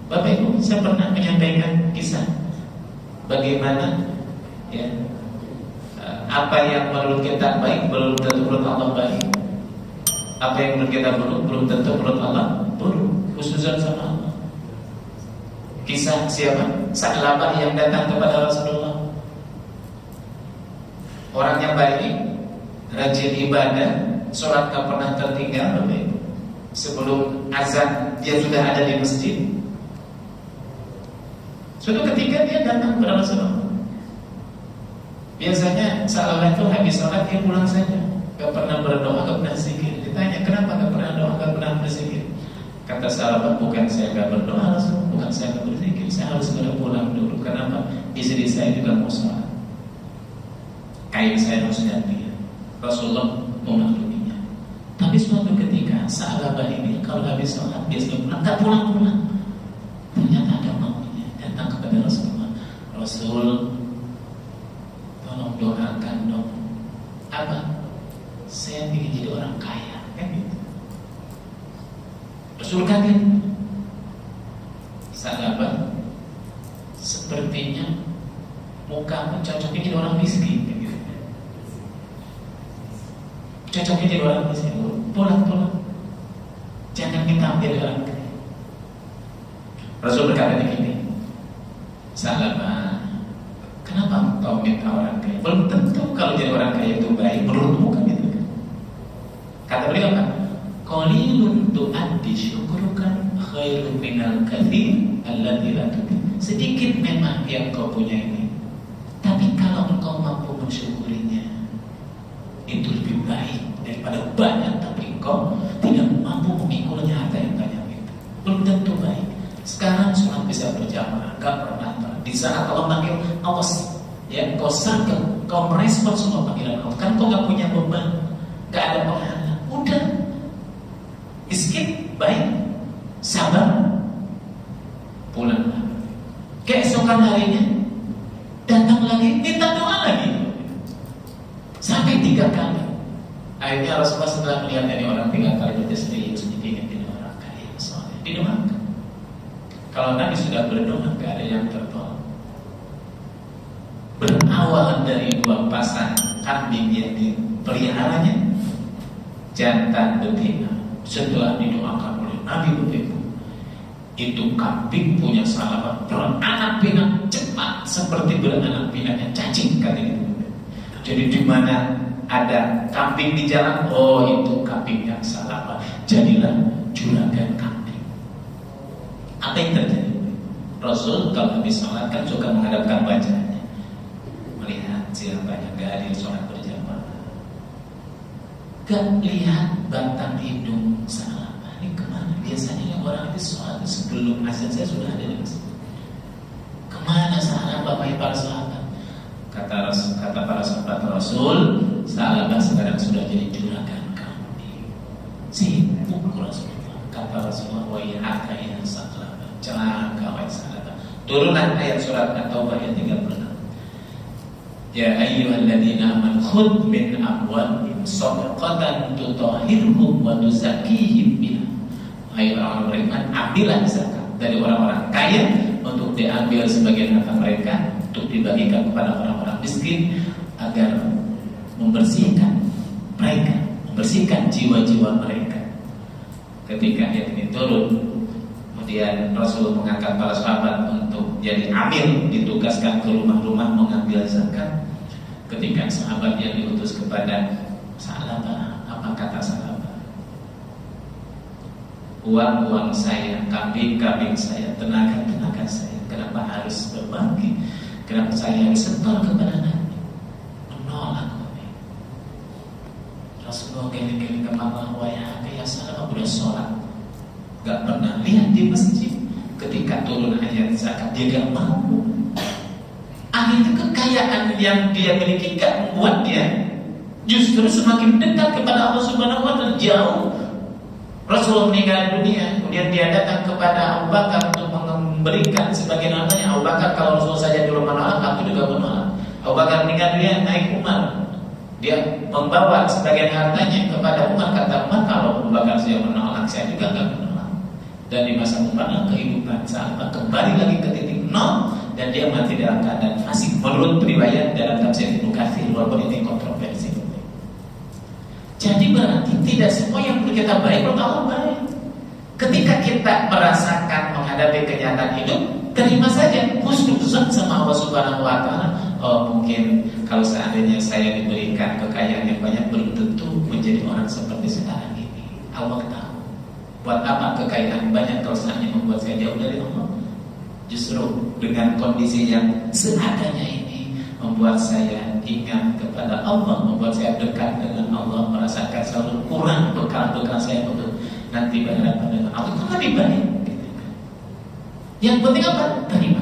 Bapak Ibu, saya pernah menyampaikan kisah bagaimana ya, apa yang menurut kita baik belum tentu menurut Allah baik. Apa yang menurut kita buruk belum tentu menurut Allah buruk. Khususan sama Allah. Kisah siapa? Sa'labah yang datang kepada Rasulullah. Orang yang baik, rajin ibadah, sholat gak pernah tertinggal. Bapak Ibu, sebelum azan dia sudah ada di masjid. Suatu ketika dia datang kepada Rasulullah. Biasanya Sa'labah itu habis sholat dia pulang saja, gak pernah berdoa, gak pernah zikir. Ditanya kenapa gak pernah doa, gak pernah berzikir. Kata Sa'labah, bukan saya gak berdoa Rasulullah, bukan saya gak berzikir, saya harus segera pulang dulu. Kenapa? Istri saya juga mau sholat, kain saya harus ganti. Rasulullah memakluminya. Tapi suatu ketika Sa'labah ini kalau habis sholat biasanya pulang, gak pulang-pulang. Ternyata ada maunya, datang kepada Rasulullah. Rasul, tolong doakan dong. Apa? Saya ingin jadi orang kaya, kan gitu. Rasul kaget. Sa'labah sepertinya muka cocoknya jadi orang miskin, kan gitu. Cocoknya jadi orang miskin. Pulang, jangan kita ambil orang kaya. Rasul berkata begini, Sa'labah, kenapa kau minta orang kaya? Belum tentu kalau jadi orang kaya itu baik menurutmu, kan gitu. Kata beliau apa? Qalilun tu'addi syukrukan khairun minal katsir alladzi la tu'ti. Sedikit memang yang kau punya ini, tapi kalau engkau mampu mensyukurinya itu lebih baik daripada banyak tapi engkau tidak mampu memikulnya harta yang banyak itu. Belum tentu baik. Sekarang sholat bisa berjamaah, gak pernah. Di saat Allah panggil, awas ya, kau sangka kau merespon semua panggilan Allah. Kan kau gak punya beban, gak ada pahala. Udah, miskin, baik, sabar, pulang. Keesokan harinya datang lagi, minta doa lagi, sampai 3 kali. Akhirnya Rasulullah setelah melihat ini orang 3 kali itu serius, ingin jadi orang kaya, soalnya didoakan. Kalau Nabi sudah berdoa, gak ada yang tertolak. Berawal dari 2 pasang kambing yang dipeliharanya, jantan betina. Setelah didoakan oleh Nabi begitu, itu kambing punya Sa'labah beranak pinak cepat seperti beranak pinaknya cacing, katanya. Jadi di mana ada kambing di jalan, oh itu kambingnya Sa'labah. Jadilah juragan kambing. Apa yang terjadi? Rasul kalau habis sholat kan suka menghadapkan wajahnya, melihat siapa yang gak hadir sholat berjamaah. Gak lihat batang hidung Sa'labah ini kemana? Biasanya yang orang habis sholat sebelum azan saya sudah ada di masjid. Kemana Sa'labah, wahai para sahabat? Kata para sahabat Rasul, Sa'labah sekarang sudah jadi juragan kambing. Sibuk Rasulullah. Kata Rasulullah, wahai ya Sa'labah, celaka wahai Sa'labah. Turunlah ayat surat At-Taubah ayat 36. Ya ayyuhalladzina amanu khudh min amwalihim shadaqatan tutahhiruhum wa tuzakkihim biha. Hai orang beriman, ambillah zakat dari orang-orang kaya untuk diambil sebagian harta mereka untuk dibagikan kepada orang-orang miskin agar membersihkan mereka, membersihkan jiwa-jiwa mereka. Ketika ayat ini turun, kemudian Rasul mengangkat para sahabat untuk jadi amil, ditugaskan ke rumah-rumah mengambil zakat. Ketika sahabat yang diutus kepada Sa'labah, apa kata Sa'labah? Uang-uang saya, kambing-kambing saya, tenaga-tenaga saya, kenapa harus berbagi? Kenapa saya harus setor kepada Nabi? Menolak Nabi. Rasulullah keliling-keliling ke Allah, wahai ya Sa'labah, udah sholat, gak pernah lihat di masjid. Ketika turun ayat zakat dia gak mau. Akhirnya kekayaan yang dia miliki gak membuat dia justru semakin dekat kepada Allah Subhanahu wa Ta'ala. Jauh Rasulullah meninggal dunia, kemudian dia datang kepada Abu Bakar untuk memberikan sebagian hartanya. Abu Bakar, kalau Rasul saja dulu menolak, aku juga menolak. Abu Bakar meninggal dunia, naik Umar, dia membawa sebagian hartanya kepada Umar. Kata Umar, kalau Abu Bakar saja menolak, saya juga gak menolak. Dan di masa Umar kehidupan Sa'labah dan dia mati dalam keadaan fasik menurut riwayat dalam tafsir Ibnu Katsir, walaupun ini kontroversi. Jadi berarti tidak semua yang perlu kita baik menurut Allah baik. Ketika kita merasakan menghadapi kenyataan hidup, terima saja, husnuzon sama Allah Subhanahu wa taala. Oh, mungkin kalau seandainya saya diberikan kekayaan yang banyak, belum tentu menjadi orang seperti sekarang ini. Allah tahu. Buat apa kekayaan banyak kalau seandainya membuat saya jauh dari Allah? Justru dengan kondisi yang seadanya ini membuat saya ingat kepada Allah, membuat saya dekat dengan Allah, merasakan selalu kurang bekal-bekal saya untuk nanti berhadapan dengan Allah. Itu lebih baik. Yang penting apa? Terima